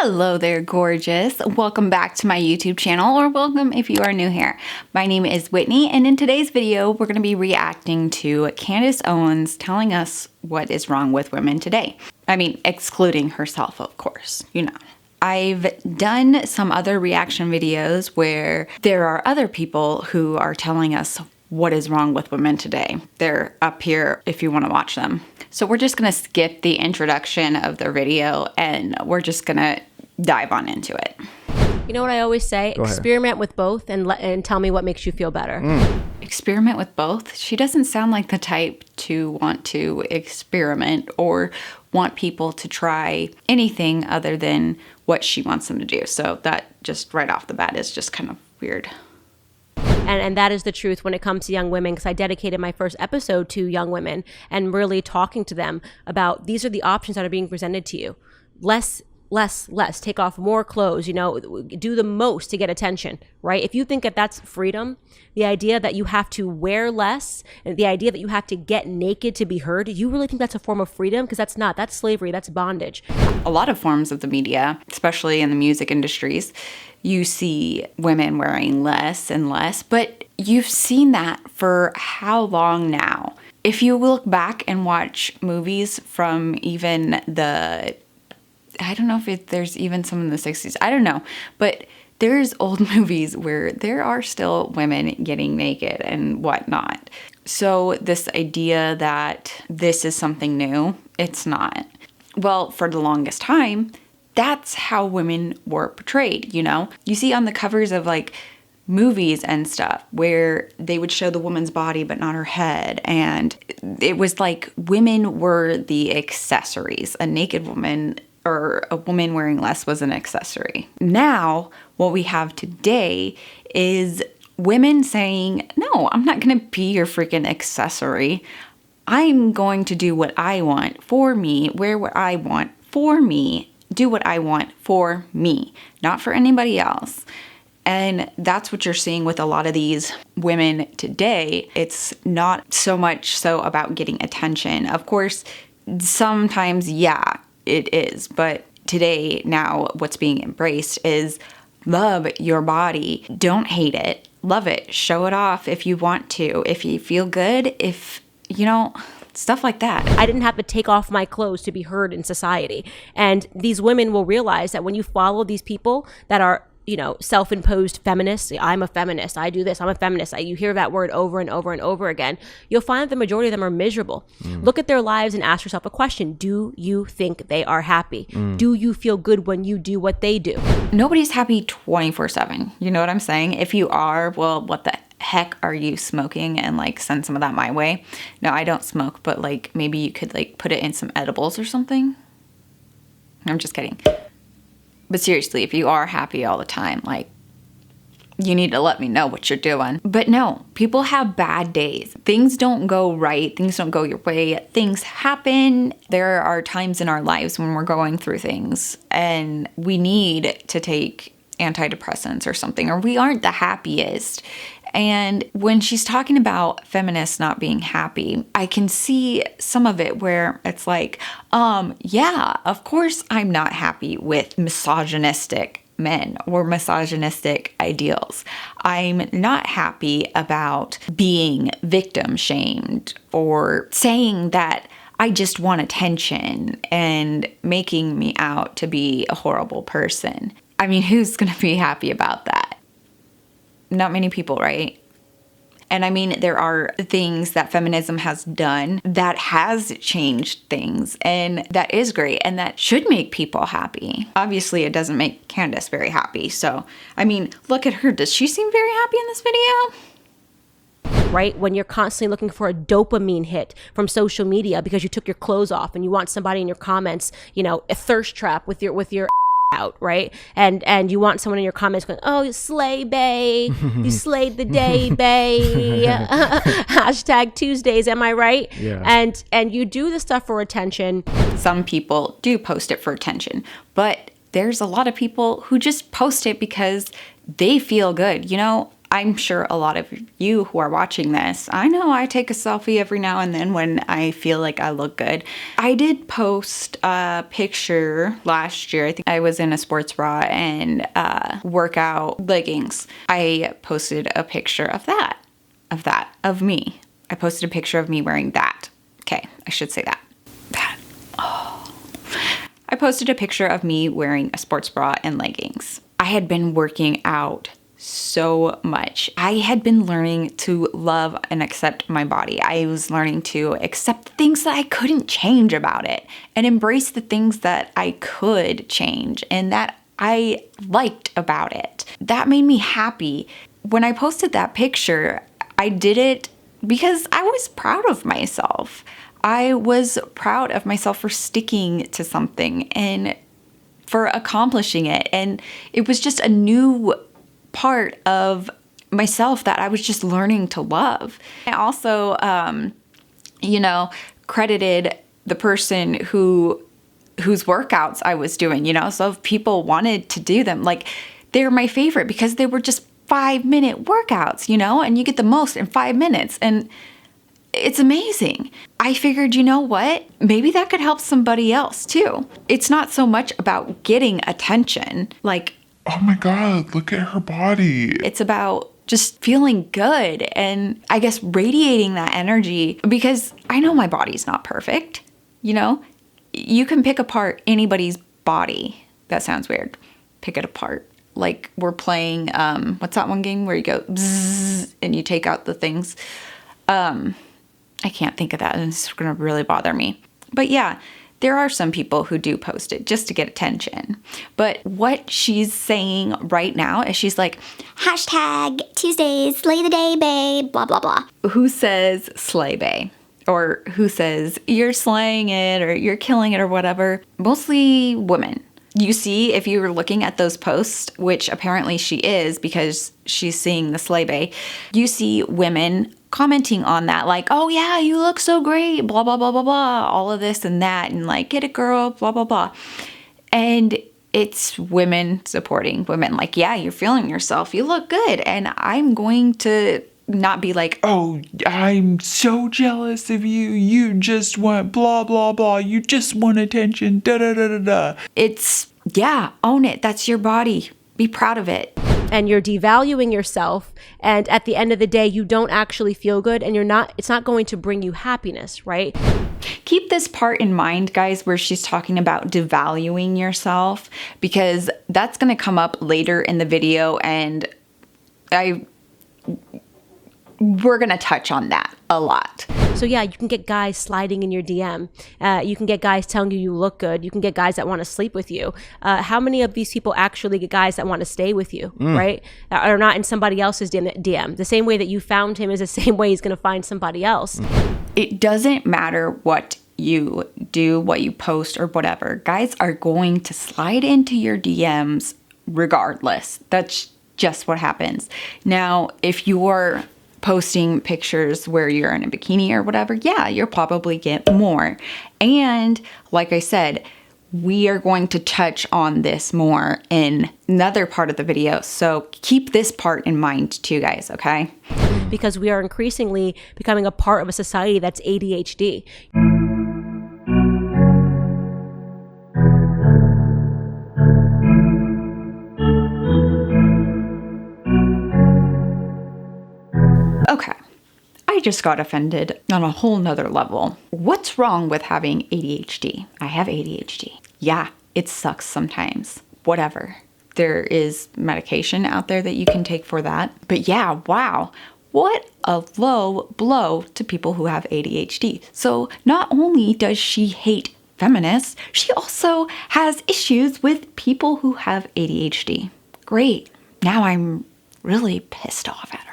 Hello there, gorgeous. Welcome back to my YouTube channel, or welcome if you are new here. My name is Whitney, and in today's video, we're going to be reacting to Candace Owens telling us what is wrong with women today. I mean, excluding herself, of course, you know. I've done some other reaction videos where there are other people who are telling us what is wrong with women today. They're up here if you want to watch them. So we're just going to skip the introduction of the video and we're just going to dive on into it. You know what I always say? Experiment with both and tell me what makes you feel better. Experiment with both? She doesn't sound like the type to want to experiment or want people to try anything other than what she wants them to do. So that just right off the bat is just kind of weird. And that is the truth when it comes to young women, because I dedicated my first episode to young women and really talking to them about these are the options that are being presented to you. Less. Take off more clothes, you know, do the most to get attention, right? If you think that that's freedom, the idea that you have to wear less, and the idea that you have to get naked to be heard, you really think that's a form of freedom? Because that's not. That's slavery. That's bondage. A lot of forms of the media, especially in the music industries, you see women wearing less and less, but you've seen that for how long now? If you look back and watch movies from even I don't know if there's even some in the 60s. I don't know. But there's old movies where there are still women getting naked and whatnot. So this idea that this is something new, it's not. Well, for the longest time, that's how women were portrayed, you know? You see on the covers of like movies and stuff where they would show the woman's body but not her head, and it was like women were the accessories. A naked woman or a woman wearing less was an accessory. Now, what we have today is women saying, no, I'm not gonna be your freaking accessory. I'm going to do what I want for me, wear what I want for me, do what I want for me, not for anybody else. And that's what you're seeing with a lot of these women today. It's not so much so about getting attention. Of course, sometimes, yeah, it is. But today, now, what's being embraced is love your body. Don't hate it. Love it. Show it off if you want to. If you feel good, if, you know, stuff like that. I didn't have to take off my clothes to be heard in society. And these women will realize that when you follow these people that are, you know, self-imposed feminists, I'm a feminist, I do this, I'm a feminist, you hear that word over and over and over again, you'll find that the majority of them are miserable. Look at their lives and ask yourself a question. Do you think they are happy? Do you feel good when you do what they do? Nobody's happy 24/7. You know what I'm saying? If you are, well, what the heck are you smoking? And like send some of that my way. No, I don't smoke, but like maybe you could like put it in some edibles or something. I'm just kidding. But seriously, if you are happy all the time, like, you need to let me know what you're doing. But no, people have bad days. Things don't go right. Things don't go your way. Things happen. There are times in our lives when we're going through things and we need to take antidepressants or something, or we aren't the happiest. And when she's talking about feminists not being happy, I can see some of it where it's like, yeah, of course I'm not happy with misogynistic men or misogynistic ideals. I'm not happy about being victim shamed or saying that I just want attention and making me out to be a horrible person. I mean, who's gonna be happy about that? Not many people, right? And I mean, there are things that feminism has done that has changed things, and that is great, and that should make people happy. Obviously, it doesn't make Candace very happy. So, I mean, look at her. Does she seem very happy in this video? Right? When you're constantly looking for a dopamine hit from social media because you took your clothes off and you want somebody in your comments, you know, a thirst trap with your out, right? And you want someone in your comments going, oh, slay bae, you slayed the day bae, hashtag Tuesdays, am I right? Yeah. And you do the stuff for attention. Some people do post it for attention, but there's a lot of people who just post it because they feel good. You know, I'm sure a lot of you who are watching this, I know I take a selfie every now and then when I feel like I look good. I did post a picture last year. I think I was in a sports bra and workout leggings. I posted a picture of me. I posted a picture of me wearing that. Okay, I should say that. I posted a picture of me wearing a sports bra and leggings. I had been working out so much. I had been learning to love and accept my body. I was learning to accept the things that I couldn't change about it and embrace the things that I could change and that I liked about it. That made me happy. When I posted that picture, I did it because I was proud of myself. I was proud of myself for sticking to something and for accomplishing it. And it was just a new part of myself that I was just learning to love. I also, credited the person whose workouts I was doing, so if people wanted to do them, like they were my favorite because they were just 5-minute workouts, and you get the most in 5 minutes. And it's amazing. I figured, you know what? Maybe that could help somebody else too. It's not so much about getting attention, like, oh my God, look at her body. It's about just feeling good and I guess radiating that energy, because I know my body's not perfect. You can pick apart anybody's body. That sounds weird. Pick it apart. Like we're playing, what's that one game where you go bzzz and you take out the things? I can't think of that, and it's going to really bother me. But yeah, there are some people who do post it just to get attention. But what she's saying right now is she's like, hashtag Tuesdays, slay the day, babe, blah, blah, blah. Who says slay bae? Or who says you're slaying it or you're killing it or whatever? Mostly women. You see, if you're looking at those posts, which apparently she is because she's seeing the slay bae, you see women commenting on that, like, oh yeah, you look so great, blah, blah, blah, blah, blah, all of this and that, and like, get it girl, blah, blah, blah. And it's women supporting women, like, yeah, you're feeling yourself, you look good. And I'm going to not be like, oh, I'm so jealous of you, you just want blah, blah, blah, you just want attention, da, da, da, da, da. It's, yeah, own it, that's your body, be proud of it. And you're devaluing yourself, and at the end of the day you don't actually feel good, and it's not going to bring you happiness, right? Keep this part in mind, guys, where she's talking about devaluing yourself, because that's going to come up later in the video, and we're going to touch on that a lot. So yeah, you can get guys sliding in your DM. You can get guys telling you look good. You can get guys that want to sleep with you. How many of these people actually get guys that want to stay with you, right? Are not in somebody else's DM. The same way that you found him is the same way he's going to find somebody else. It doesn't matter what you do, what you post or whatever. Guys are going to slide into your DMs regardless. That's just what happens. Now, if you're posting pictures where you're in a bikini or whatever, yeah, you'll probably get more. And like I said, we are going to touch on this more in another part of the video. So keep this part in mind too, guys, okay? Because we are increasingly becoming a part of a society that's ADHD. Okay, I just got offended on a whole nother level. What's wrong with having ADHD? I have ADHD. Yeah, it sucks sometimes. Whatever. There is medication out there that you can take for that. But yeah, wow. What a low blow to people who have ADHD. So not only does she hate feminists, she also has issues with people who have ADHD. Great. Now I'm really pissed off at her.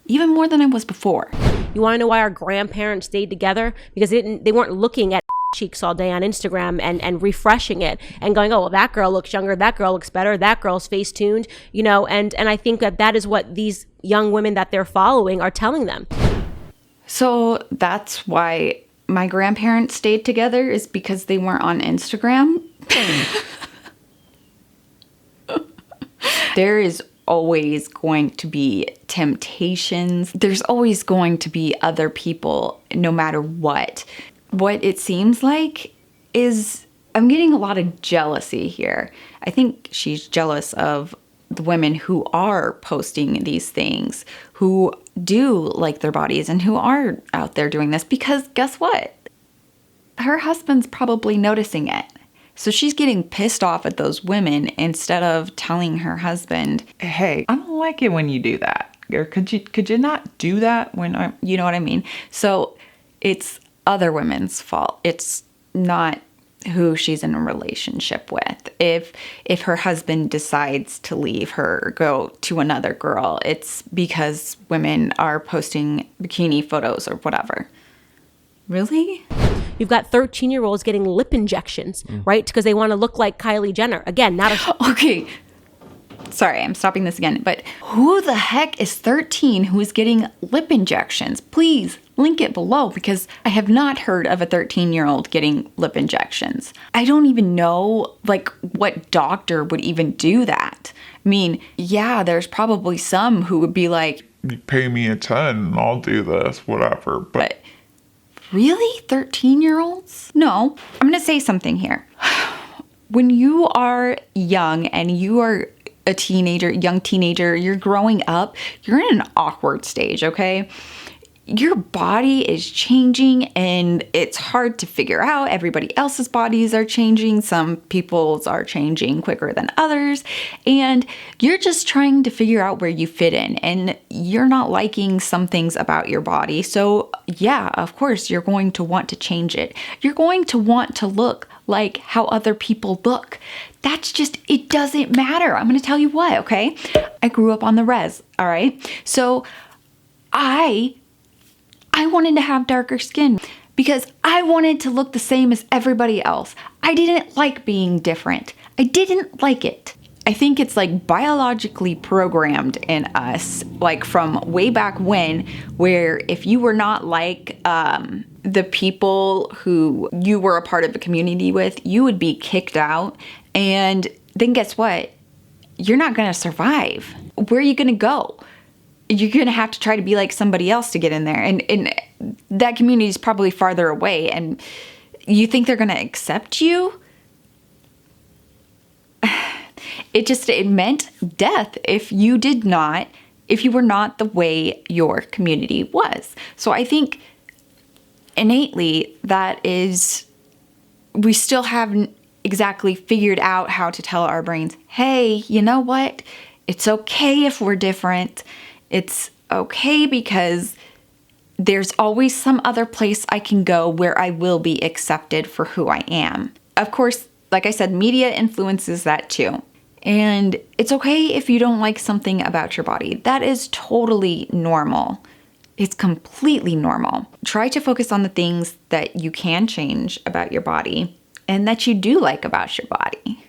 Even more than I was before. You want to know why our grandparents stayed together? Because they weren't looking at cheeks all day on Instagram and refreshing it and going, oh, well, that girl looks younger, that girl looks better, that girl's face tuned, and I think that is what these young women that they're following are telling them. So that's why my grandparents stayed together, is because they weren't on Instagram. There is always going to be temptations. There's always going to be other people, no matter what. What it seems like is I'm getting a lot of jealousy here. I think she's jealous of the women who are posting these things, who do like their bodies and who are out there doing this, because guess what? Her husband's probably noticing it. So she's getting pissed off at those women instead of telling her husband, Hey, I don't like it when you do that. Or could you not do that when I'm... you know what I mean? So it's other women's fault. It's not who she's in a relationship with. If her husband decides to leave her or go to another girl, it's because women are posting bikini photos or whatever. Really? You've got 13-year-olds getting lip injections, right? Because they want to look like Kylie Jenner. Again, not a... Okay. Sorry, I'm stopping this again. But who the heck is 13 who is getting lip injections? Please link it below, because I have not heard of a 13-year-old getting lip injections. I don't even know, like, what doctor would even do that. I mean, yeah, there's probably some who would be like, You pay me a ton and I'll do this, whatever. But really? 13-year-olds? No, I'm going to say something here. When you are young and you are a teenager, young teenager, you're growing up, you're in an awkward stage, okay? Your body is changing and it's hard to figure out. Everybody else's bodies are changing. Some people's are changing quicker than others. And you're just trying to figure out where you fit in. And you're not liking some things about your body. So yeah, of course, you're going to want to change it. You're going to want to look like how other people look. That's just, it doesn't matter. I'm going to tell you what, okay? I grew up on the res, all right? So I wanted to have darker skin because I wanted to look the same as everybody else. I didn't like being different. I didn't like it. I think it's like biologically programmed in us, like from way back when, where if you were not like the people who you were a part of a community with, you would be kicked out. And then guess what? You're not going to survive. Where are you going to go? You're going to have to try to be like somebody else to get in there. And that community is probably farther away. And you think they're going to accept you? It meant death if you were not the way your community was. So I think innately we still haven't exactly figured out how to tell our brains, hey, you know what? It's okay if we're different. It's okay because there's always some other place I can go where I will be accepted for who I am. Of course, like I said, media influences that too. And it's okay if you don't like something about your body. That is totally normal. It's completely normal. Try to focus on the things that you can change about your body and that you do like about your body.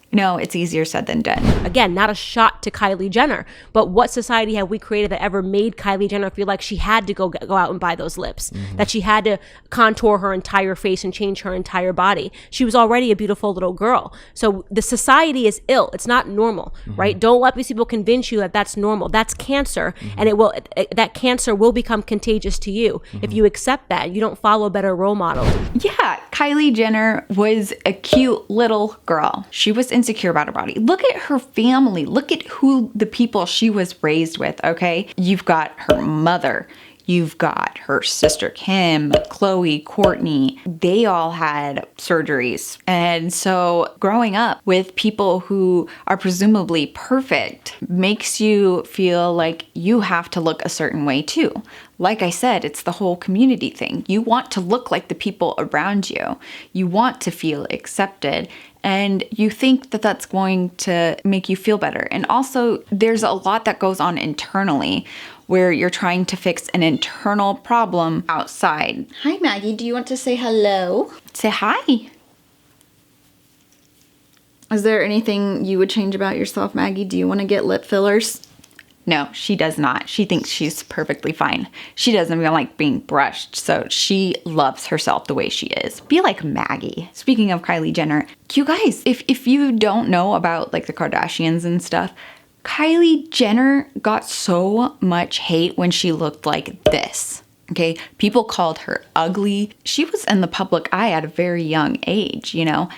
No, it's easier said than done. Again, not a shot to Kylie Jenner, but what society have we created that ever made Kylie Jenner feel like she had to go out and buy those lips, that she had to contour her entire face and change her entire body? She was already a beautiful little girl. So the society is ill. It's not normal, right? Don't let these people convince you that that's normal. That's cancer, and that cancer will become contagious to you if you accept that. You don't follow better role models. Yeah, Kylie Jenner was a cute little girl. She was insecure about her body. Look at her family. Look at who the people she was raised with, okay? You've got her mother. You've got her sister Kim, Chloe, Courtney. They all had surgeries. And so growing up with people who are presumably perfect makes you feel like you have to look a certain way too. Like I said, it's the whole community thing. You want to look like the people around you. You want to feel accepted. And you think that that's going to make you feel better. And also, there's a lot that goes on internally where you're trying to fix an internal problem outside. Hi, Maggie. Do you want to say hello? Say hi. Is there anything you would change about yourself, Maggie? Do you want to get lip fillers? No, she does not. She thinks she's perfectly fine. She doesn't even like being brushed, so she loves herself the way she is. Be like Maggie. Speaking of Kylie Jenner, you guys, if you don't know about like the Kardashians and stuff, Kylie Jenner got so much hate when she looked like this. Okay, people called her ugly. She was in the public eye at a very young age, you know.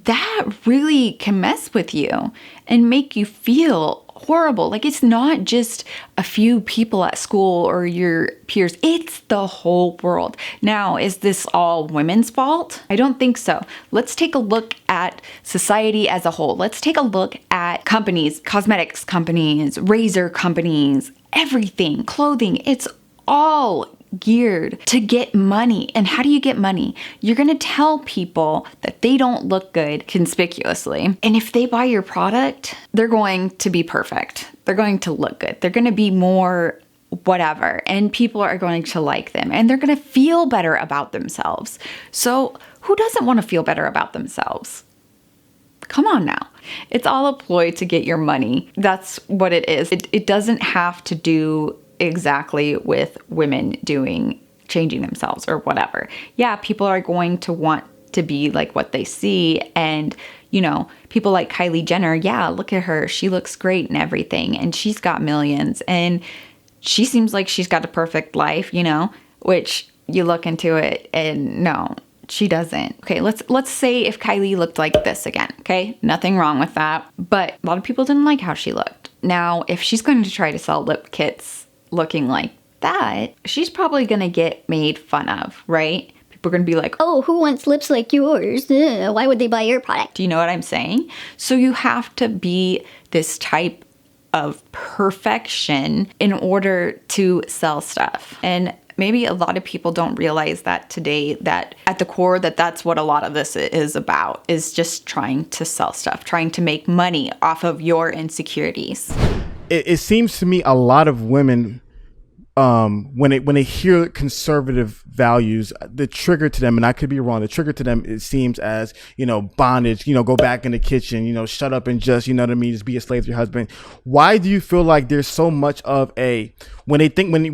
That really can mess with you and make you feel horrible. Like, it's not just a few people at school or your peers, it's the whole world. Now, is this all women's fault? I don't think so. Let's take a look at society as a whole. Let's take a look at companies, cosmetics companies, razor companies, everything, clothing. It's all geared to get money. And how do you get money? You're going to tell people that they don't look good conspicuously. And if they buy your product, they're going to be perfect. They're going to look good. They're going to be more whatever. And people are going to like them. And they're going to feel better about themselves. So who doesn't want to feel better about themselves? Come on now. It's all a ploy to get your money. That's what it is. It doesn't have to do exactly with women changing themselves or whatever. Yeah, people are going to want to be like what they see. And, you know, people like Kylie Jenner, yeah, look at her. She looks great and everything. And she's got millions. And she seems like she's got a perfect life, you know, which you look into it and no, she doesn't. Okay, let's say if Kylie looked like this again, okay? Nothing wrong with that. But a lot of people didn't like how she looked. Now, if she's going to try to sell lip kits looking like that, she's probably going to get made fun of, right? People are going to be like, Oh, who wants lips like yours? Why would they buy your product? do you know what I'm saying? So you have to be this type of perfection in order to sell stuff. And maybe a lot of people don't realize that today, that at the core, that's what a lot of this is about, is just trying to sell stuff, trying to make money off of your insecurities. It seems to me a lot of women, when they hear conservative values, the trigger to them, and I could be wrong, the trigger to them, it seems as, you know, bondage, you know, go back in the kitchen, you know, shut up and just, you know what I mean, just be a slave to your husband. Why do you feel like there's so much of when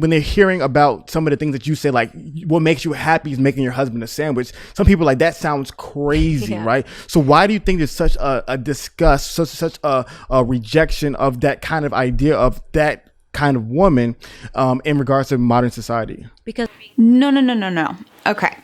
they're hearing about some of the things that you say, like what makes you happy is making your husband a sandwich, some people like that sounds crazy, Yeah. right? So why do you think there's such a disgust, such a rejection of that kind of idea of that kind of woman in regards to modern society? Because No. Okay.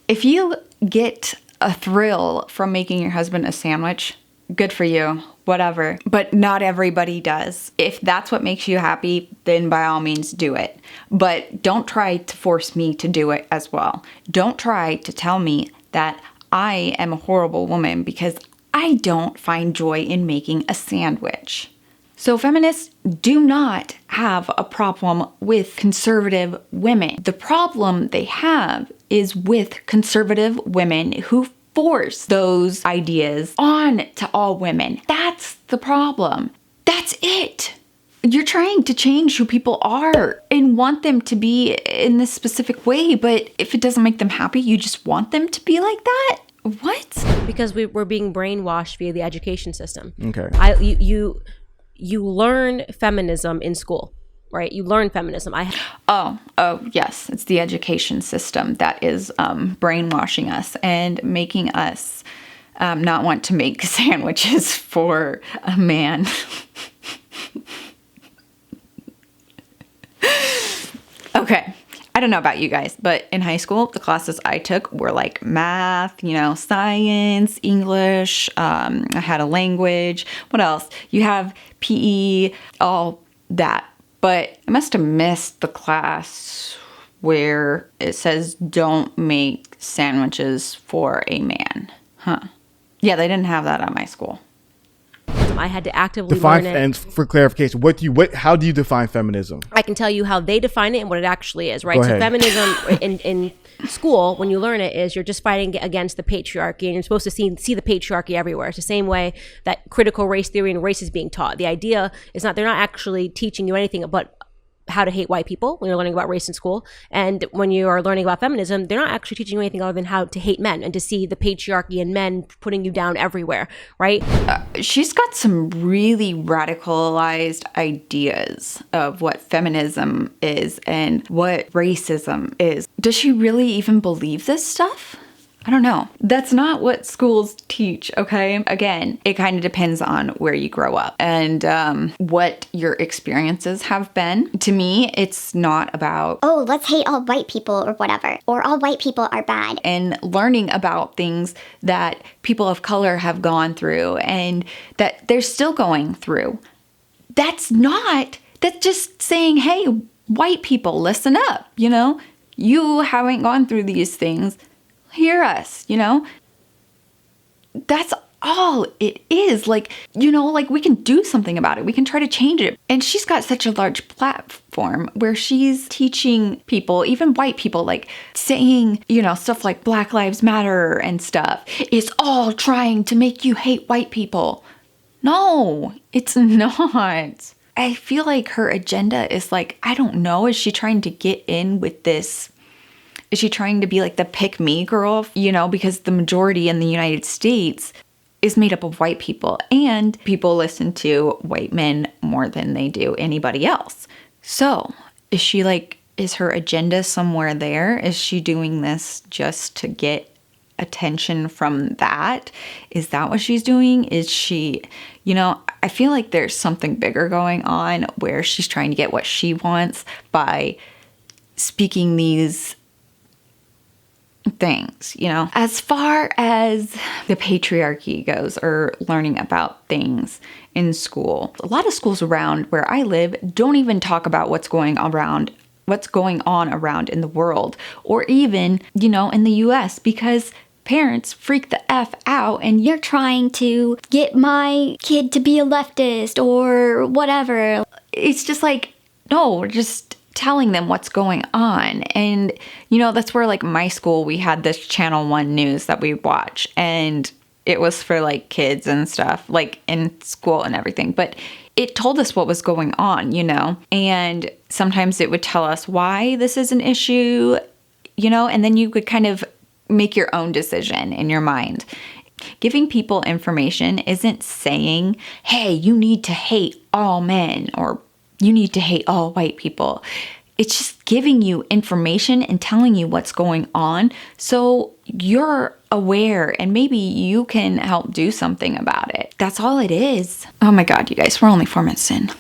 If you get a thrill from making your husband a sandwich, good for you, whatever. But not everybody does. If that's what makes you happy, then by all means do it. But don't try to force me to do it as well. Don't try to tell me that I am a horrible woman because I don't find joy in making a sandwich. So feminists do not have a problem with conservative women. The problem they have is with conservative women who force those ideas on to all women. That's the problem. That's it. You're trying to change who people are and want them to be in this specific way, but if it doesn't make them happy, you just want them to be like that? What? because we're being brainwashed via the education system. Okay. You learn feminism in school, right? You learn feminism. Oh, yes. It's the education system that is brainwashing us and making us not want to make sandwiches for a man. Okay. I don't know about you guys, but in high school, the classes I took were like math, science, English. I had a language. What else? You have PE, all that. But I must have missed the class where it says don't make sandwiches for a man. Huh. Yeah, they didn't have that at my school. I had to actively Define, learn it. and for clarification, how do you define feminism? I can tell you how they define it and what it actually is, right? Go So ahead. feminism in school, when you learn it, is you're just fighting against the patriarchy, and you're supposed to see the patriarchy everywhere. It's the same way that critical race theory and race is being taught. The idea is they're not actually teaching you anything but how to hate white people when you're learning about race in school. And when you are learning about feminism, they're not actually teaching you anything other than how to hate men and to see the patriarchy and men putting you down everywhere, right? She's got some really radicalized ideas of what feminism is and what racism is. Does she really even believe this stuff? I don't know. That's not what schools teach, okay? Again, it kind of depends on where you grow up and what your experiences have been. To me, it's not about, oh, let's hate all white people or whatever, or all white people are bad. and learning about things that people of color have gone through and that they're still going through. That's just saying, hey, white people, listen up, you know? You haven't gone through these things. Hear us, you know? That's all it is. Like, you know, like we can do something about it. We can try to change it. And she's got such a large platform where she's teaching people, even white people, like saying, you know, stuff like Black Lives Matter and stuff. It's all trying to make you hate white people. No, it's not. I feel like her agenda is like, I don't know, is she trying to get in with this? Is she trying to be like the pick me girl? You know, because the majority in the United States is made up of white people and people listen to white men more than they do anybody else. So is her agenda somewhere there? Is she doing this just to get attention from that? Is that what she's doing? Is she, you know, I feel like there's something bigger going on where she's trying to get what she wants by speaking these things, you know. As far as the patriarchy goes, or learning about things in school, a lot of schools around where I live don't even talk about what's going on around in the world, or even, you know, in the US, because parents freak the F out and You're trying to get my kid to be a leftist or whatever. it's just like, no, we're just telling them what's going on. And, you know, that's where like my school, we had this Channel 1 news that we watch, and it was for like kids and stuff, like in school and everything. But it told us what was going on, you know, and sometimes it would tell us why this is an issue, you know, and then you could kind of make your own decision in your mind. Giving people information isn't saying, hey, you need to hate all men or you need to hate all white people. It's just giving you information and telling you what's going on so you're aware and maybe you can help do something about it. That's all it is. Oh my God, you guys, we're only 4 minutes in.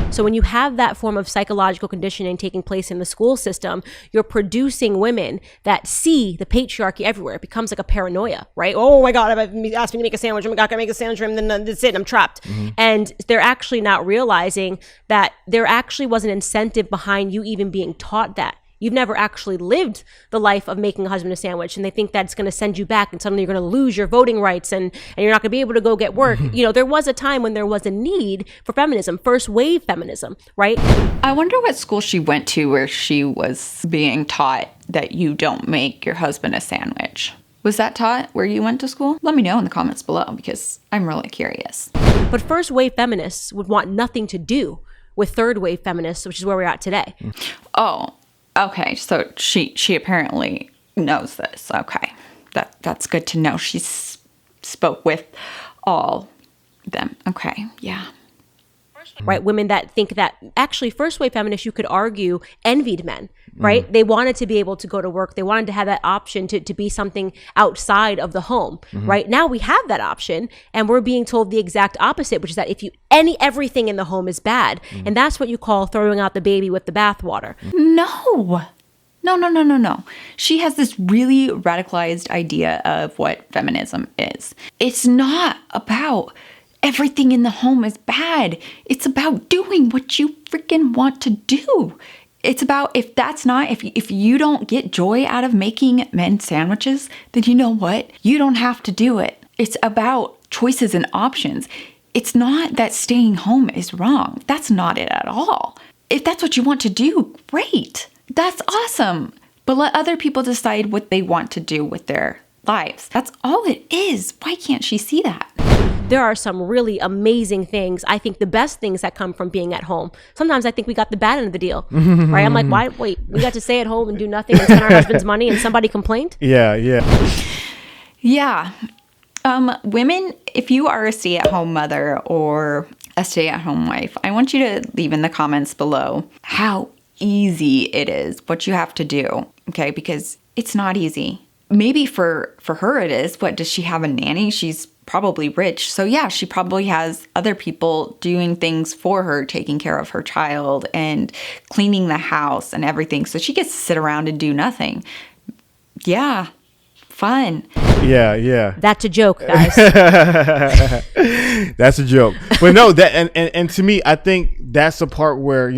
So when you have that form of psychological conditioning taking place in the school system, you're producing women that see the patriarchy everywhere. It becomes like a paranoia, right? Oh my God, if asked me to make a sandwich, I'm not gonna make a sandwich, and then that's it, I'm trapped. And they're actually not realizing that there actually was an incentive behind you even being taught that. You've never actually lived the life of making a husband a sandwich, and they think that's going to send you back and suddenly you're going to lose your voting rights and you're not going to be able to go get work. You know, there was a time when there was a need for feminism, first wave feminism, right? I wonder what school she went to where she was being taught that you don't make your husband a sandwich. Was that taught where you went to school? Let me know in the comments below because I'm really curious. But first wave feminists would want nothing to do with third wave feminists, which is where we're at today. Oh, okay, so she apparently knows this. Okay, that's good to know. She spoke with all them. Okay, yeah. Right, women that think that actually first wave feminists, you could argue, envied men, right? They wanted to be able to go to work. They wanted to have that option to be something outside of the home, right? Now we have that option and we're being told the exact opposite, which is that if everything in the home is bad, and that's what you call throwing out the baby with the bathwater. No. She has this really radicalized idea of what feminism is. It's not about everything in the home is bad. It's about doing what you freaking want to do. It's about if you don't get joy out of making men sandwiches, then you know what? You don't have to do it. It's about choices and options. It's not that staying home is wrong. That's not it at all. If that's what you want to do, great. That's awesome. But let other people decide what they want to do with their lives. That's all it is. Why can't she see that? There are some really amazing things. I think the best things that come from being at home. Sometimes I think we got the bad end of the deal, right? I'm like, wait, we got to stay at home and do nothing and spend our husband's money and somebody complained? Yeah. Yeah. Women, if you are a stay-at-home mother or a stay-at-home wife, I want you to leave in the comments below how easy it is, what you have to do, okay? Because it's not easy. maybe for her it is. What, does she have a nanny? She's probably rich. So yeah, she probably has other people doing things for her, taking care of her child and cleaning the house and everything. So she gets to sit around and do nothing. Yeah. Fun. Yeah. That's a joke, guys. That's a joke. But no, that and to me, I think that's the part where,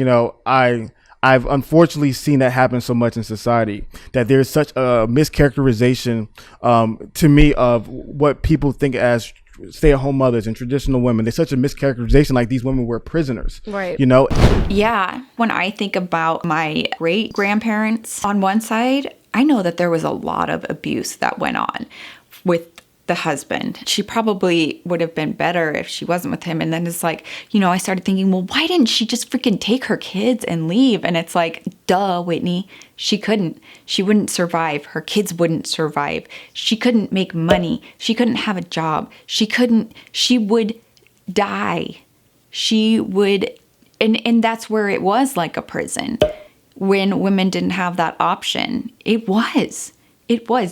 I've unfortunately seen that happen so much in society, that there's such a mischaracterization to me of what people think as stay-at-home mothers and traditional women. There's such a mischaracterization, like these women were prisoners. Right. Yeah. When I think about my great-grandparents on one side, I know that there was a lot of abuse that went on with the husband. She probably would have been better if she wasn't with him. And then it's like, I started thinking, well, why didn't she just freaking take her kids and leave? And it's like, duh, Whitney, she couldn't. She wouldn't survive. Her kids wouldn't survive. She couldn't make money. She couldn't have a job. She would die. She would, and that's where it was like a prison. When women didn't have that option, it was.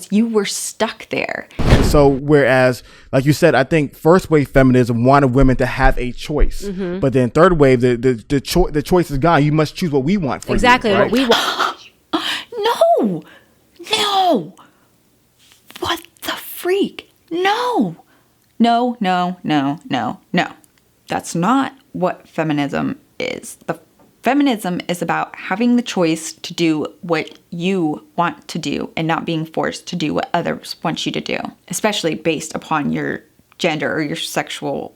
You were stuck there. So whereas, like you said, I think first wave feminism wanted women to have a choice, but then third wave, the choice is gone. You must choose what we want for exactly you. what we want. No. What the freak? No. That's not what feminism is. Feminism is about having the choice to do what you want to do and not being forced to do what others want you to do, especially based upon your gender or your sexual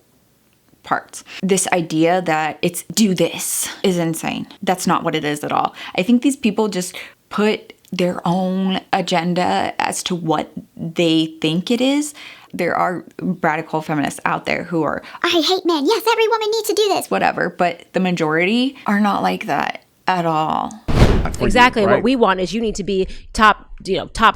parts. This idea that it's do this is insane. That's not what it is at all. I think these people just put their own agenda as to what they think it is. There are radical feminists out there who are, I hate men. Yes, every woman needs to do this. whatever, but the majority are not like that at all. Exactly. You, right? What we want is you need to be top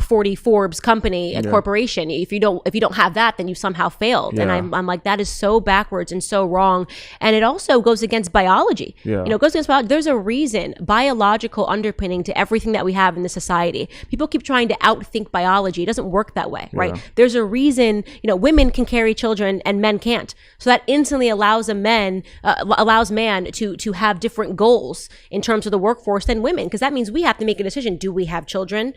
40 Forbes company, a corporation. If you don't have that, then you somehow failed. Yeah. And I'm like, that is so backwards and so wrong. And it also goes against biology. Yeah. It goes against biology. There's a reason, biological underpinning to everything that we have in this society. People keep trying to outthink biology. It doesn't work that way, right? There's a reason, women can carry children and men can't. So that instantly allows man to have different goals in terms of the workforce than women, because that means we have to make a decision. Do we have children?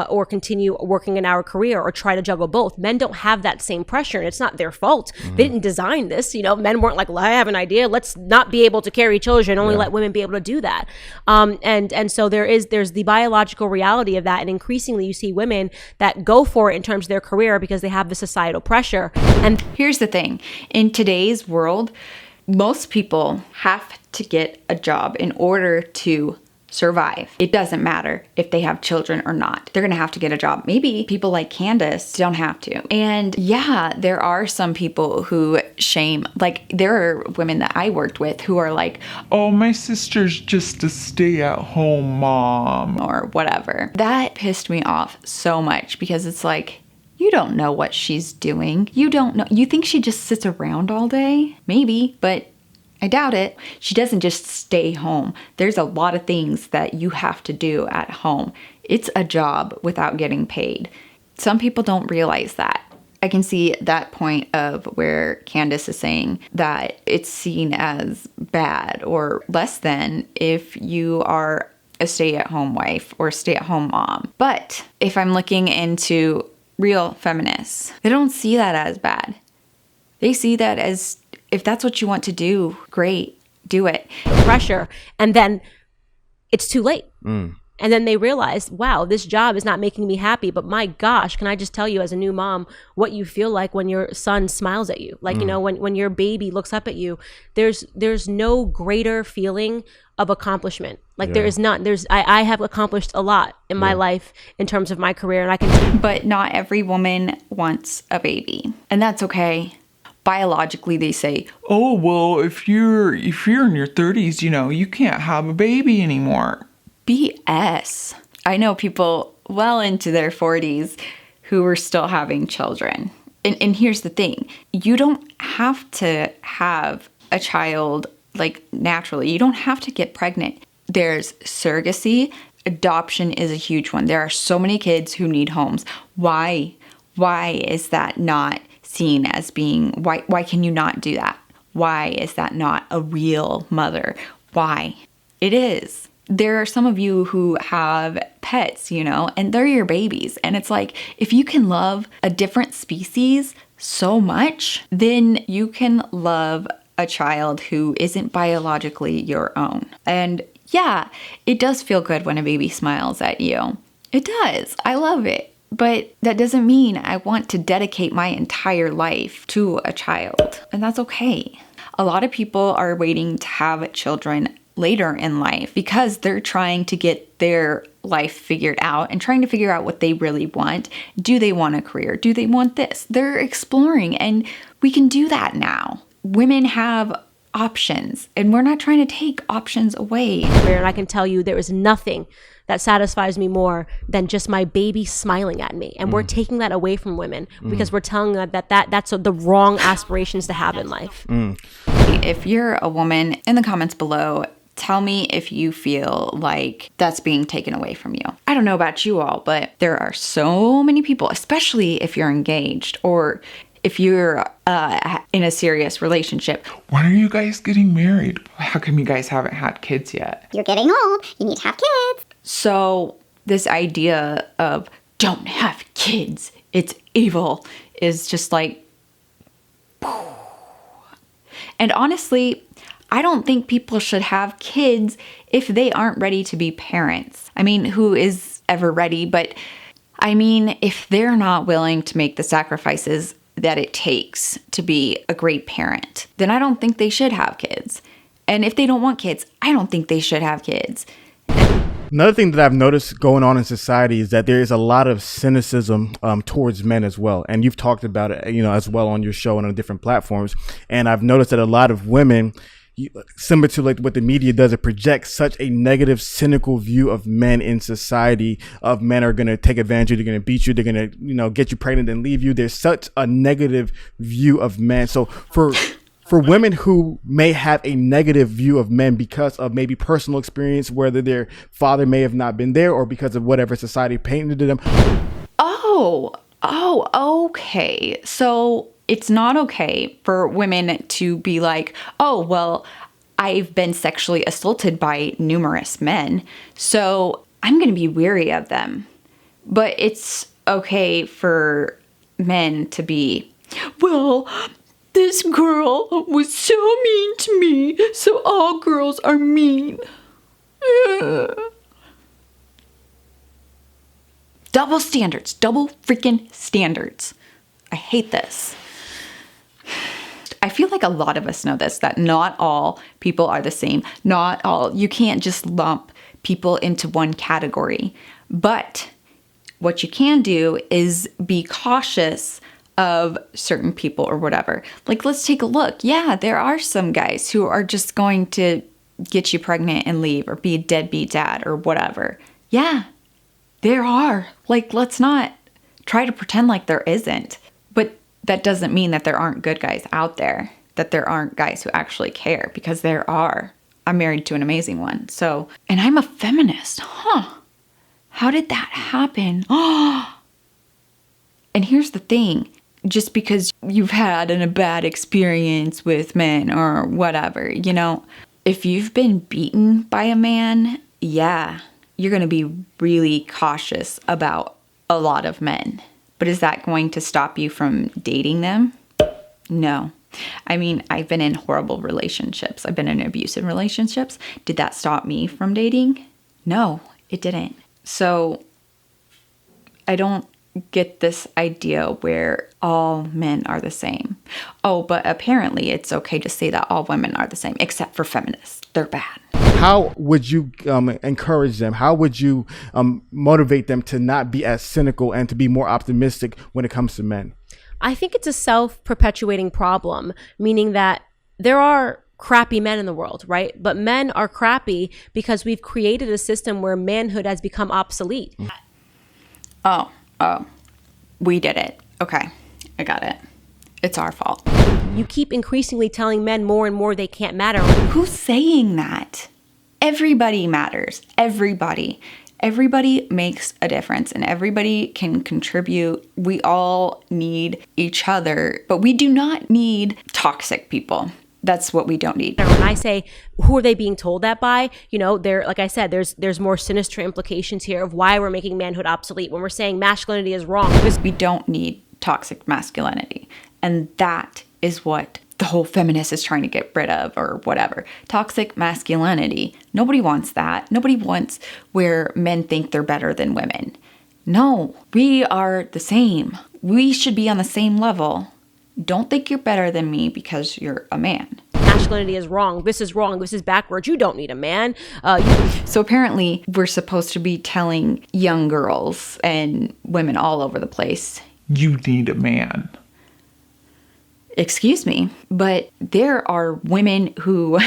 Or continue working in our career, or try to juggle both. Men don't have that same pressure, and it's not their fault. They didn't design this. Men weren't like, well, I have an idea. Let's not be able to carry children. Only let women be able to do that. And so there's the biological reality of that. And increasingly, you see women that go for it in terms of their career because they have the societal pressure. And Here's the thing. In today's world, most people have to get a job in order to survive. It doesn't matter if they have children or not. They're going to have to get a job. Maybe people like Candace don't have to. And yeah, there are some people who shame, like there are women that I worked with who are like, Oh, my sister's just a stay-at-home mom. or whatever. That pissed me off so much because it's like, you don't know what she's doing. You don't know. You think she just sits around all day? Maybe, but I doubt it. She doesn't just stay home. There's a lot of things that you have to do at home. It's a job without getting paid. Some people don't realize that. I can see that point of where Candace is saying that it's seen as bad or less than if you are a stay-at-home wife or stay-at-home mom. But if I'm looking into real feminists, they don't see that as bad. They see that as, if that's what you want to do, great, do it. pressure, and then it's too late. And then they realize, wow, this job is not making me happy, but my gosh, can I just tell you as a new mom what you feel like when your son smiles at you? Like, when your baby looks up at you, there's no greater feeling of accomplishment. Like there is not, I have accomplished a lot in my life in terms of my career, and I can. But not every woman wants a baby, and that's okay. Biologically, they say, Oh, well, if you're in your 30s, you can't have a baby anymore. BS. I know people well into their 40s who are still having children. And here's the thing. You don't have to have a child like naturally. You don't have to get pregnant. There's surrogacy. adoption is a huge one. There are so many kids who need homes. Why is that not seen as being, why can you not do that? Why is that not a real mother? Why? It is. There are some of you who have pets, and they're your babies. And it's like, if you can love a different species so much, then you can love a child who isn't biologically your own. And yeah, it does feel good when a baby smiles at you. It does. I love it. But that doesn't mean I want to dedicate my entire life to a child. And that's okay. A lot of people are waiting to have children later in life because they're trying to get their life figured out and trying to figure out what they really want. Do they want a career? Do they want this? They're exploring, and we can do that now. Women have options, and we're not trying to take options away. And I can tell you there is nothing that satisfies me more than just my baby smiling at me. And we're taking that away from women because we're telling them that's the wrong aspirations to have in life. If you're a woman, in the comments below, tell me if you feel like that's being taken away from you. I don't know about you all, but there are so many people, especially if you're engaged or if you're in a serious relationship. When are you guys getting married? How come you guys haven't had kids yet? You're getting old. You need to have kids. So this idea of don't have kids, it's evil, is just like, and honestly, I don't think people should have kids if they aren't ready to be parents. I mean, who is ever ready? But I mean, if they're not willing to make the sacrifices that it takes to be a great parent, then I don't think they should have kids. And if they don't want kids, I don't think they should have kids. Another thing that I've noticed going on in society is that there is a lot of cynicism towards men as well. And you've talked about it, as well on your show and on different platforms. And I've noticed that a lot of women, similar to like what the media does, it projects such a negative, cynical view of men in society, of men are going to take advantage of you, they're going to beat you, they're going to, get you pregnant and leave you. There's such a negative view of men. So for women who may have a negative view of men because of maybe personal experience, whether their father may have not been there or because of whatever society painted to them. Okay. So it's not okay for women to be like, oh, well, I've been sexually assaulted by numerous men, so I'm going to be weary of them. But it's okay for men to be, well, this girl was so mean to me, so all girls are mean. Double standards. Double freaking standards. I hate this. I feel like a lot of us know this, that not all people are the same. You can't just lump people into one category. But what you can do is be cautious of certain people or whatever. Like, let's take a look. Yeah, there are some guys who are just going to get you pregnant and leave or be a deadbeat dad or whatever. Yeah, there are. Like, let's not try to pretend like there isn't. But that doesn't mean that there aren't good guys out there, that there aren't guys who actually care, because there are. I'm married to an amazing one. So, and I'm a feminist. How did that happen? And here's the thing. Just because you've had a bad experience with men or whatever, if you've been beaten by a man, yeah, you're going to be really cautious about a lot of men. But is that going to stop you from dating them? No. I mean, I've been in horrible relationships. I've been in abusive relationships. Did that stop me from dating? No, it didn't. So I don't get this idea where all men are the same. Oh, but apparently it's okay to say that all women are the same, except for feminists. They're bad. How would you encourage them? How would you motivate them to not be as cynical and to be more optimistic when it comes to men? I think it's a self-perpetuating problem, meaning that there are crappy men in the world, right? But men are crappy because we've created a system where manhood has become obsolete. Oh, we did it. Okay, I got it. It's our fault. You keep increasingly telling men more and more they can't matter. Who's saying that? Everybody matters. Everybody. Everybody makes a difference and everybody can contribute. We all need each other, but we do not need toxic people. That's what we don't need. When I say, who are they being told that by? You know, there, like I said, there's more sinister implications here of why we're making manhood obsolete when we're saying masculinity is wrong. We don't need toxic masculinity. And that is what the whole feminist is trying to get rid of, or whatever. Toxic masculinity. Nobody wants that. Nobody wants where men think they're better than women. No, we are the same. We should be on the same level. Don't think you're better than me because you're a man. Masculinity is wrong. This is wrong. This is backwards. You don't need a man. So apparently we're supposed to be telling young girls and women all over the place, You need a man. excuse me, but there are women who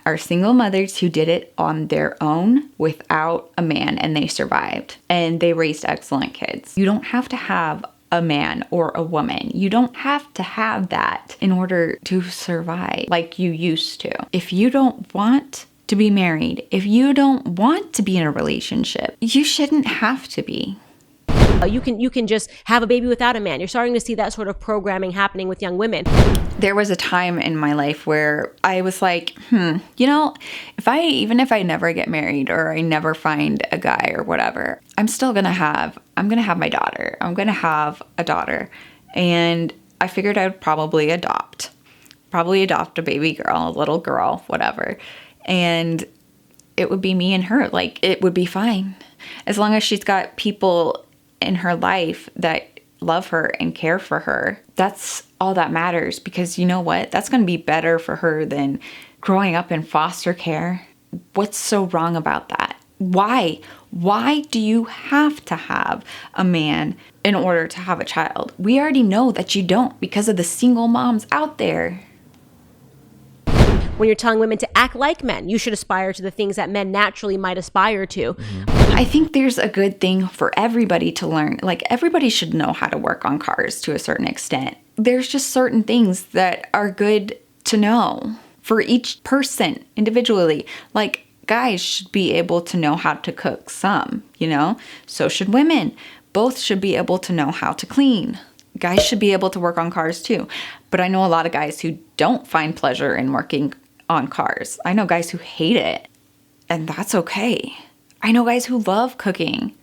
are single mothers who did it on their own without a man, and they survived and they raised excellent kids. You don't have to have a man or a woman. You don't have to have that in order to survive like you used to. If you don't want to be married, if you don't want to be in a relationship, you shouldn't have to be. You can just have a baby without a man. You're starting to see that sort of programming happening with young women. There was a time in my life where I was like, you know, even if I never get married or I never find a guy or whatever, I'm going to have my daughter. I'm going to have a daughter. And I figured I'd probably adopt a baby girl, a little girl, whatever. And it would be me and her. Like, it would be fine. As long as she's got people in her life that love her and care for her, that's all that matters. Because you know what? That's going to be better for her than growing up in foster care. What's so wrong about that? Why? Why do you have to have a man in order to have a child? We already know that you don't because of the single moms out there. When you're telling women to act like men, you should aspire to the things that men naturally might aspire to. I think there's a good thing for everybody to learn. Like, everybody should know how to work on cars to a certain extent. There's just certain things that are good to know for each person individually. Like, guys should be able to know how to cook some, you know? So should women. Both should be able to know how to clean. Guys should be able to work on cars too. But I know a lot of guys who don't find pleasure in working on cars. I know guys who hate it, and that's okay. I know guys who love cooking,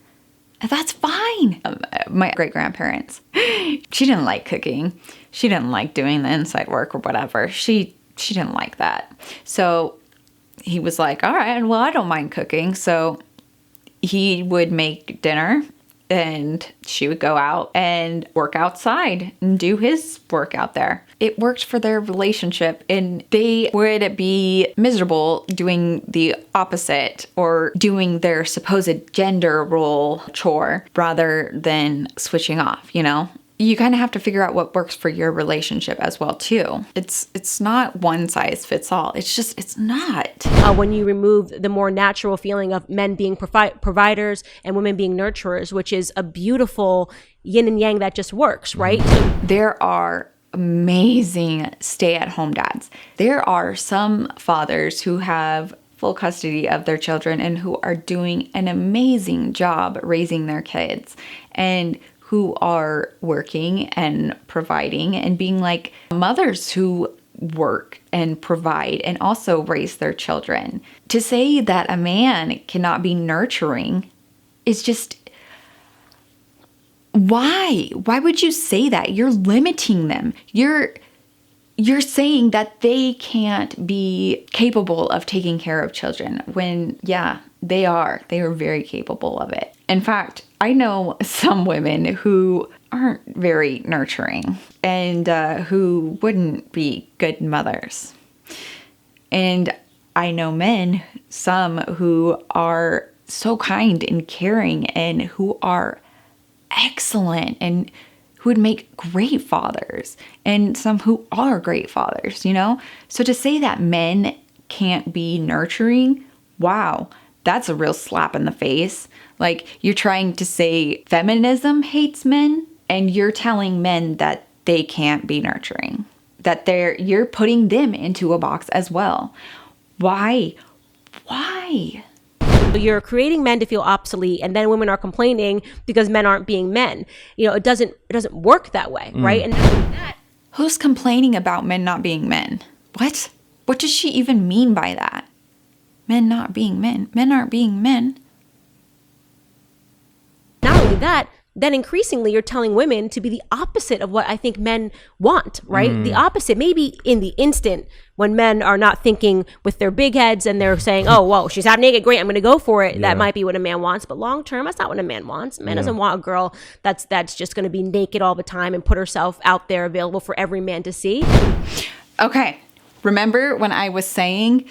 and that's fine. My great-grandparents, she didn't like cooking. She didn't like doing the inside work or whatever. She didn't like that. So he was like, all right, well, I don't mind cooking. So he would make dinner, and she would go out and work outside and do his work out there. It worked for their relationship, and they would be miserable doing the opposite or doing their supposed gender role chore rather than switching off, you know? You kind of have to figure out what works for your relationship as well, too. It's not one size fits all. It's not. When you remove the more natural feeling of men being providers and women being nurturers, which is a beautiful yin and yang that just works, right? There are amazing stay-at-home dads. There are some fathers who have full custody of their children and who are doing an amazing job raising their kids, and who are working and providing and being like mothers who work and provide and also raise their children. To say that a man cannot be nurturing is just, why? Why would you say that? You're limiting them. You're saying that they can't be capable of taking care of children when, yeah, they are. They are very capable of it. In fact, I know some women who aren't very nurturing and who wouldn't be good mothers. And I know men, some who are so kind and caring and who are excellent and who would make great fathers, and some who are great fathers, you know? So to say that men can't be nurturing, wow, that's a real slap in the face. Like, you're trying to say feminism hates men, and you're telling men that they can't be nurturing, that you're putting them into a box as well. Why? You're creating men to feel obsolete, and then women are complaining because men aren't being men. It doesn't work that way, right? And Who's complaining about men not being men? What? What does she even mean by that? Men not being men. Men aren't being men. not only that, then increasingly you're telling women to be the opposite of what I think men want, right? The opposite. Maybe in the instant when men are not thinking with their big heads and they're saying, oh, whoa, she's half naked, great, I'm going to go for it. Yeah. That might be what a man wants. But long term, that's not what a man wants. A man doesn't want a girl that's just going to be naked all the time and put herself out there available for every man to see. Okay. Remember when I was saying,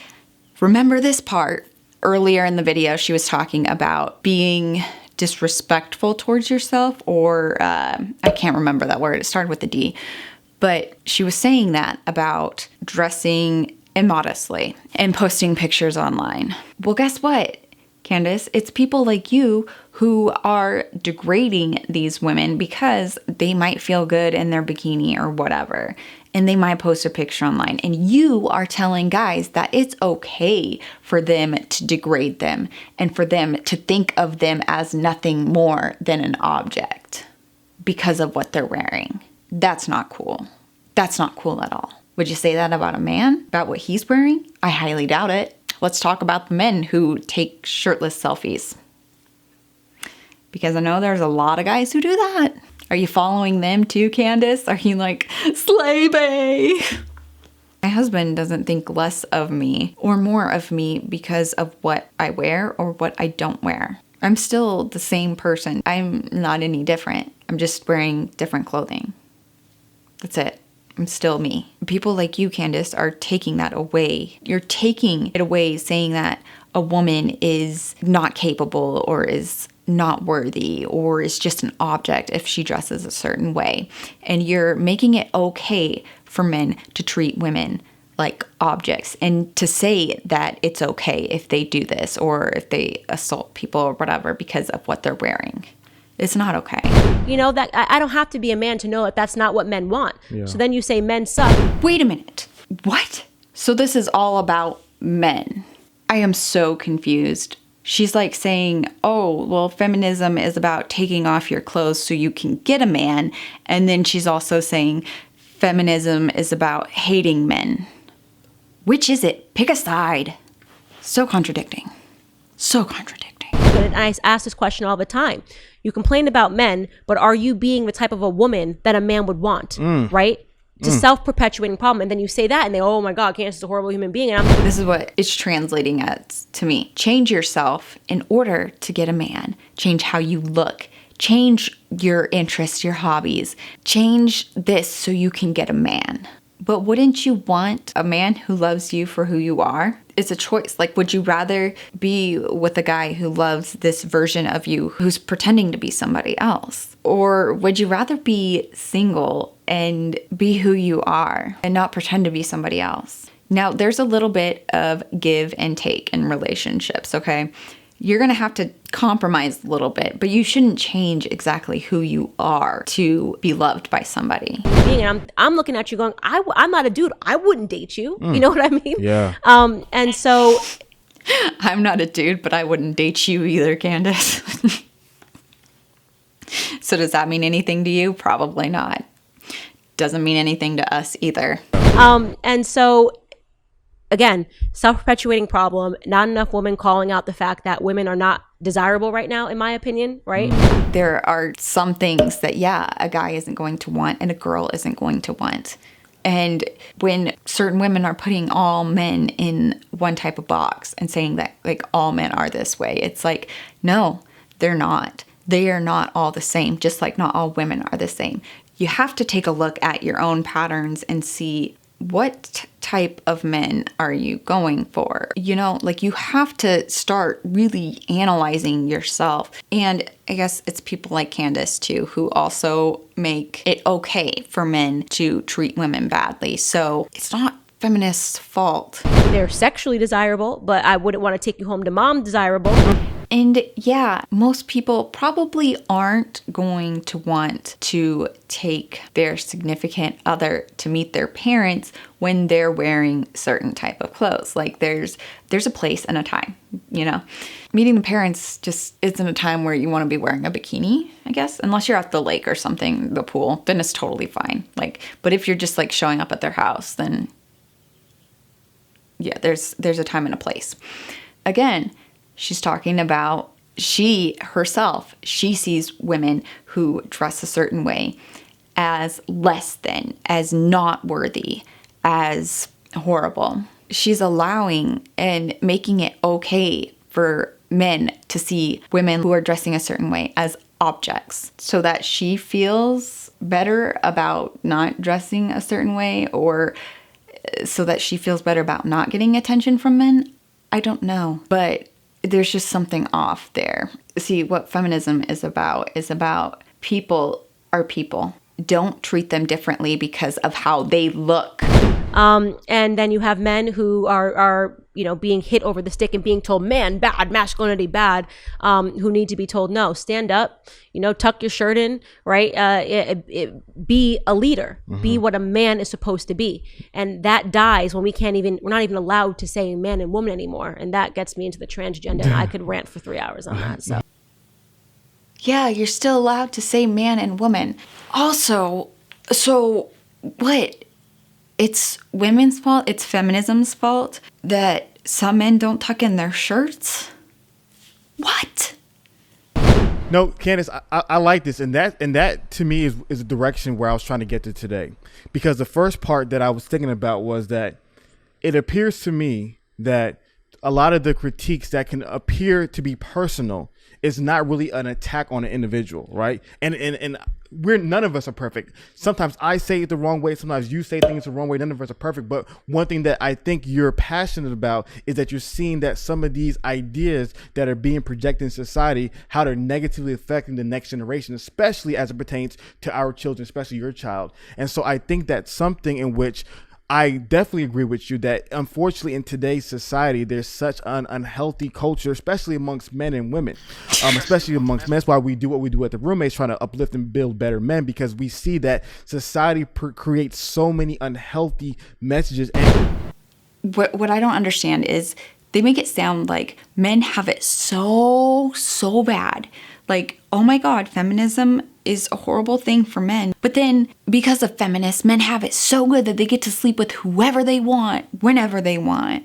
remember this part earlier in the video, she was talking about being disrespectful towards yourself, or I can't remember that word. It started with a D. But she was saying that about dressing immodestly and posting pictures online. Well, guess what, Candace? It's people like you who are degrading these women because they might feel good in their bikini or whatever. And they might post a picture online. And you are telling guys that it's okay for them to degrade them and for them to think of them as nothing more than an object because of what they're wearing. That's not cool. That's not cool at all. Would you say that about a man? About what he's wearing? I highly doubt it. Let's talk about the men who take shirtless selfies. Because I know there's a lot of guys who do that. Are you following them too, Candace? Are you like, slay bae? My husband doesn't think less of me or more of me because of what I wear or what I don't wear. I'm still the same person. I'm not any different. I'm just wearing different clothing. That's it. I'm still me. People like you, Candace, are taking that away. You're taking it away, saying that a woman is not capable or is not worthy or is just an object if she dresses a certain way. And you're making it okay for men to treat women like objects and to say that it's okay if they do this or if they assault people or whatever because of what they're wearing. It's not okay. You know, that I don't have to be a man to know that that's not what men want. Yeah. So then you say men suck. Wait a minute. What? So this is all about men. I am so confused. She's like saying, oh, well, feminism is about taking off your clothes so you can get a man. And then she's also saying feminism is about hating men. Which is it? Pick a side. So contradicting. So contradicting. And I ask this question all the time. You complain about men, but are you being the type of a woman that a man would want, right? It's a self-perpetuating problem. And then you say that and they, oh my God, Candace is a horrible human being. And this is what it's translating as to me. Change yourself in order to get a man. Change how you look. Change your interests, your hobbies. Change this so you can get a man. But wouldn't you want a man who loves you for who you are? It's a choice. Like, would you rather be with a guy who loves this version of you who's pretending to be somebody else? Or would you rather be single and be who you are and not pretend to be somebody else? Now, there's a little bit of give and take in relationships, okay? You're going to have to compromise a little bit, but you shouldn't change exactly who you are to be loved by somebody. And I'm looking at you going, I'm not a dude. I wouldn't date you. You know what I mean? Yeah. And so... I'm not a dude, but I wouldn't date you either, Candace. So does that mean anything to you? Probably not. Doesn't mean anything to us either. And so... Again, self-perpetuating problem, not enough women calling out the fact that women are not desirable right now, in my opinion, right? There are some things that, yeah, a guy isn't going to want and a girl isn't going to want. And when certain women are putting all men in one type of box and saying that, like, all men are this way, it's like, no, they're not. They are not all the same, just like not all women are the same. You have to take a look at your own patterns and see what type of men are you going for? You know, like you have to start really analyzing yourself. And I guess it's people like Candace too, who also make it okay for men to treat women badly. So it's not feminists' fault. They're sexually desirable, but I wouldn't want to take you home to mom desirable. And yeah, most people probably aren't going to want to take their significant other to meet their parents when they're wearing certain type of clothes. Like there's a place and a time, you know. Meeting the parents just isn't a time where you want to be wearing a bikini, I guess, unless you're at the lake or something, the pool, then it's totally fine. Like, but if you're just like showing up at their house, then yeah, there's a time and a place. Again, she's talking about she sees women who dress a certain way as less than, as not worthy, as horrible. She's allowing and making it okay for men to see women who are dressing a certain way as objects so that she feels better about not dressing a certain way, or so that she feels better about not getting attention from men. I don't know, but there's just something off there. See, what feminism is about people are people. Don't treat them differently because of how they look. And then you have men who are being hit over the stick and being told, man, bad, masculinity, bad, who need to be told, no, stand up, tuck your shirt in, right? Be a leader, be what a man is supposed to be. And that dies when we're not even allowed to say man and woman anymore. And that gets me into the transgender, and I could rant for 3 hours on that, so. Yeah, you're still allowed to say man and woman. Also, so what? It's women's fault, it's feminism's fault that some men don't tuck in their shirts? What? No, Candace, I like this, and that to me is a direction where I was trying to get to today. Because the first part that I was thinking about was that it appears to me that a lot of the critiques that can appear to be personal is not really an attack on an individual, right? And none of us are perfect. Sometimes I say it the wrong way. Sometimes you say things the wrong way. None of us are perfect. But one thing that I think you're passionate about is that you're seeing that some of these ideas that are being projected in society, how they're negatively affecting the next generation, especially as it pertains to our children, especially your child. And so I think that's something in which I definitely agree with you that unfortunately in today's society, there's such an unhealthy culture, especially amongst men and women, especially amongst men. That's why we do what we do at the Roommates, trying to uplift and build better men, because we see that society creates so many unhealthy messages. And what I don't understand is they make it sound like men have it so bad. Like, oh my God, feminism is a horrible thing for men. But then because of feminists, men have it so good that they get to sleep with whoever they want, whenever they want.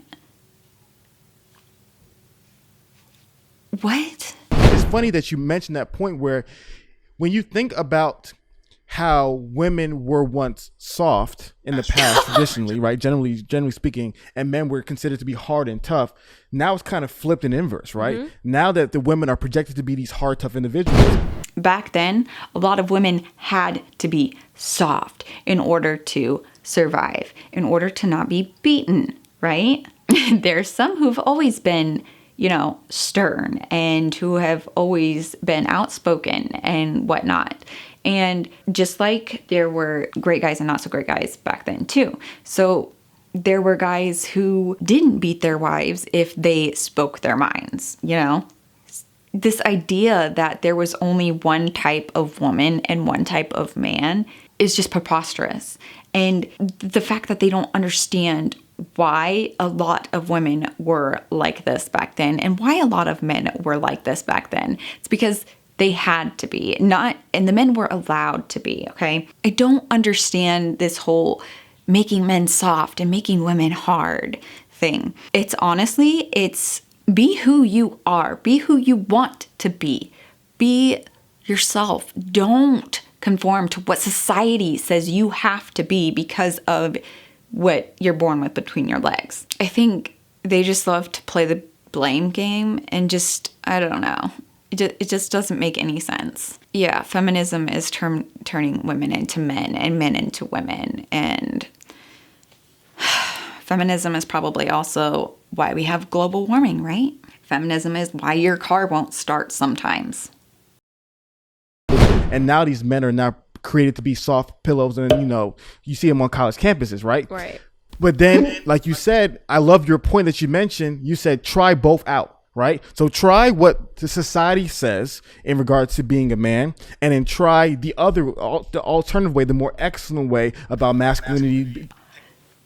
What? It's funny that you mentioned that point where when you think about how women were once soft in the past, traditionally, right? Generally speaking, and men were considered to be hard and tough. Now it's kind of flipped in inverse, right? Mm-hmm. Now that the women are projected to be these hard, tough individuals. Back then, a lot of women had to be soft in order to survive, in order to not be beaten, right? There's some who've always been, stern and who have always been outspoken and whatnot. And just like there were great guys and not so great guys back then too. So there were guys who didn't beat their wives if they spoke their minds, This idea that there was only one type of woman and one type of man is just preposterous. And the fact that they don't understand why a lot of women were like this back then and why a lot of men were like this back then, it's because they had to be, and the men were allowed to be, okay? I don't understand this whole making men soft and making women hard thing. It's be who you are. Be who you want to be. Be yourself. Don't conform to what society says you have to be because of what you're born with between your legs. I think they just love to play the blame game and I don't know. It just doesn't make any sense. Yeah, feminism is turning women into men and men into women. And feminism is probably also why we have global warming, right? Feminism is why your car won't start sometimes. And now these men are now created to be soft pillows, and you see them on college campuses, right? Right. But then, like you said, I love your point that you mentioned. You said try both out. right? So try what the society says in regards to being a man, and then try the alternative way, the more excellent way about masculinity.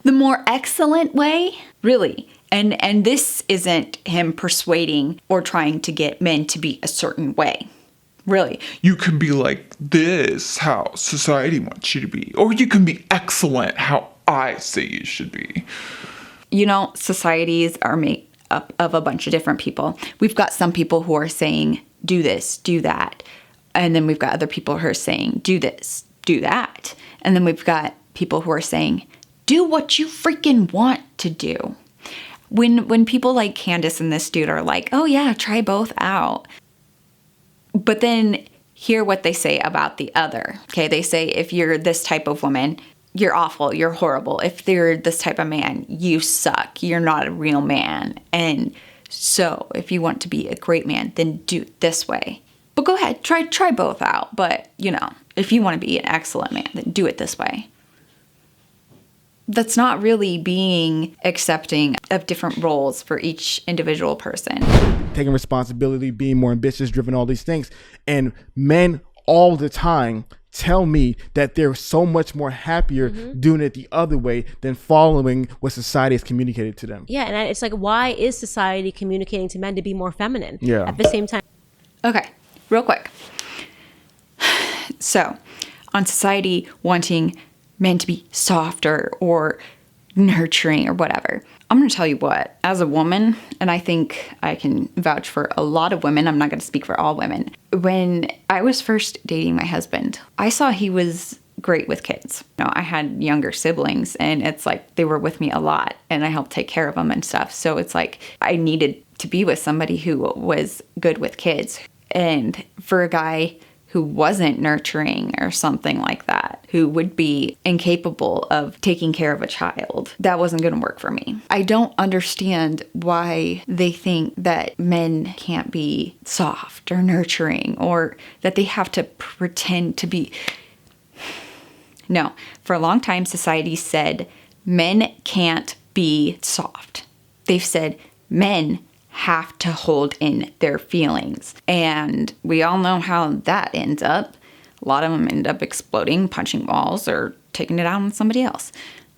The more excellent way? Really? And this isn't him persuading or trying to get men to be a certain way. Really. You can be like this, how society wants you to be. Or you can be excellent, how I say you should be. You know, societies are made up of a bunch of different people. We've got some people who are saying, do this, do that. And then we've got other people who are saying, do this, do that. And then we've got people who are saying, do what you freaking want to do. When people like Candace and this dude are like, oh yeah, try both out. But then hear what they say about the other. Okay, they say if you're this type of woman, you're awful, you're horrible. If you're this type of man, you suck, you're not a real man. And so if you want to be a great man, then do it this way. But go ahead, try both out. But, you know, if you want to be an excellent man, then do it this way. That's not really being accepting of different roles for each individual person. Taking responsibility, being more ambitious, driven, all these things. And men all the time tell me that they're so much more happier doing it the other way than following what society has communicated to them. Yeah, and it's like, why is society communicating to men to be more feminine? Yeah. At the same time. Okay, real quick. So, on society wanting men to be softer or nurturing or whatever, I'm going to tell you what, as a woman, and I think I can vouch for a lot of women, I'm not going to speak for all women. When I was first dating my husband, I saw he was great with kids. You know, I had younger siblings, and it's like they were with me a lot, and I helped take care of them and stuff. So it's like I needed to be with somebody who was good with kids. And for a guy who wasn't nurturing or something like that, who would be incapable of taking care of a child, that wasn't going to work for me. I don't understand why they think that men can't be soft or nurturing, or that they have to pretend to be. No, for a long time, society said men can't be soft. They've said men have to hold in their feelings. And we all know how that ends up. A lot of them end up exploding, punching walls, or taking it out on somebody else.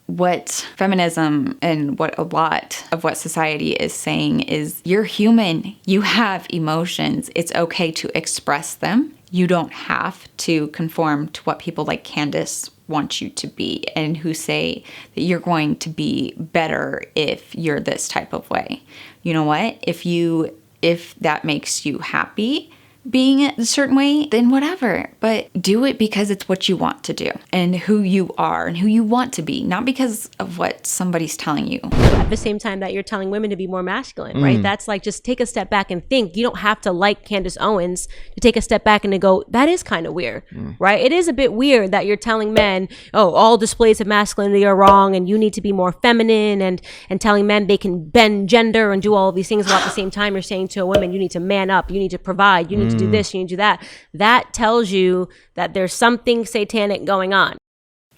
What feminism and what a lot of what society is saying is, you're human. You have emotions. It's okay to express them. You don't have to conform to what people like Candace want you to be, and who say that you're going to be better if you're this type of way. You know what? If that makes you happy being a certain way, then whatever. But do it because it's what you want to do and who you are and who you want to be, not because of what somebody's telling you. At the same time that you're telling women to be more masculine, right? That's like, just take a step back and think. You don't have to like Candace Owens to take a step back and to go, that is kind of weird, right? It is a bit weird that you're telling men, oh, all displays of masculinity are wrong and you need to be more feminine, and telling men they can bend gender and do all of these things, while at the same time you're saying to a woman, you need to man up, you need to provide, you need to do this, you need to do that. That tells you that there's something satanic going on.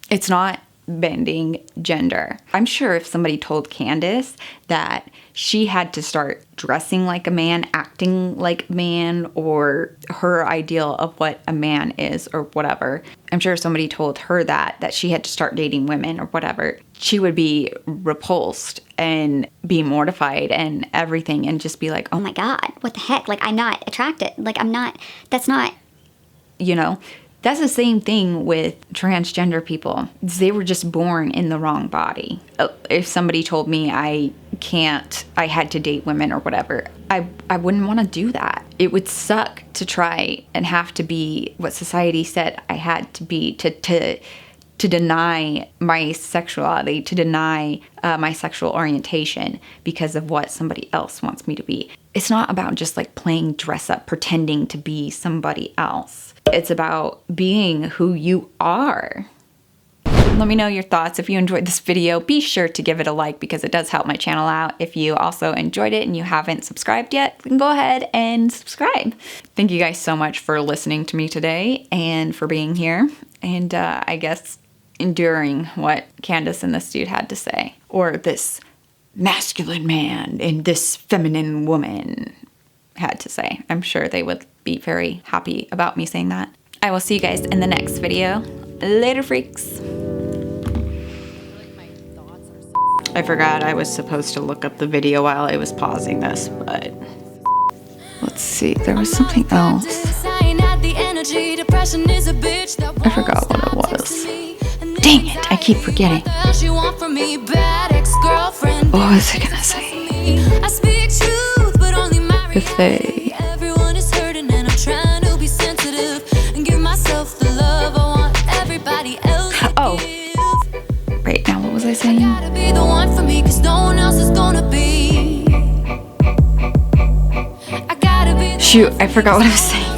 It's not bending gender. I'm sure if somebody told Candace that she had to start dressing like a man, acting like a man, or her ideal of what a man is or whatever, I'm sure if somebody told her that she had to start dating women or whatever, she would be repulsed and be mortified and everything, and just be like, Oh my God, what the heck? Like, I'm not attracted. Like, I'm not, that's not. you know. That's the same thing with transgender people. They were just born in the wrong body. If somebody told me I had to date women or whatever, I wouldn't want to do that. It would suck to try and have to be what society said I had to be, to deny my sexuality, to deny my sexual orientation because of what somebody else wants me to be. It's not about just like playing dress up, pretending to be somebody else. It's about being who you are. Let me know your thoughts. If you enjoyed this video, be sure to give it a like because it does help my channel out. If you also enjoyed it and you haven't subscribed yet, then go ahead and subscribe. Thank you guys so much for listening to me today and for being here. And I guess enduring what Candace and this dude had to say, or this masculine man and this feminine woman had to say. I'm sure they would be very happy about me saying that. I will see you guys in the next video. Later, freaks. I forgot I was supposed to look up the video while I was pausing this, but let's see, there was something else. I forgot what it was. Dang it, I keep forgetting. What was I gonna say? If they... Oh. Right, now what was I saying? Shoot, I forgot what I was saying.